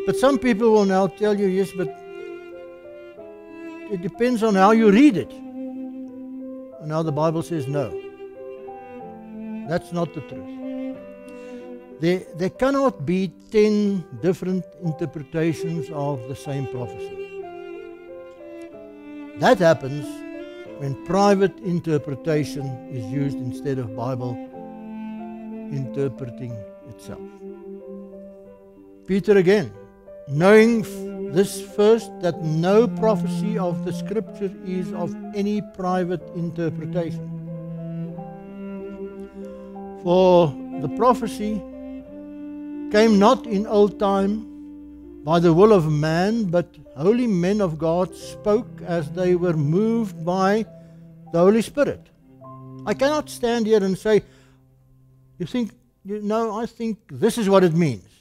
But some people will now tell you, yes, but it depends on how you read it. And now the Bible says no. That's not the truth. There cannot be 10 different interpretations of the same prophecy. That happens when private interpretation is used instead of Bible interpreting itself. Peter again, knowing this first, that no prophecy of the Scripture is of any private interpretation. For the prophecy came not in old time by the will of man, but holy men of God spoke as they were moved by the Holy Spirit. I cannot stand here and say, I think this is what it means.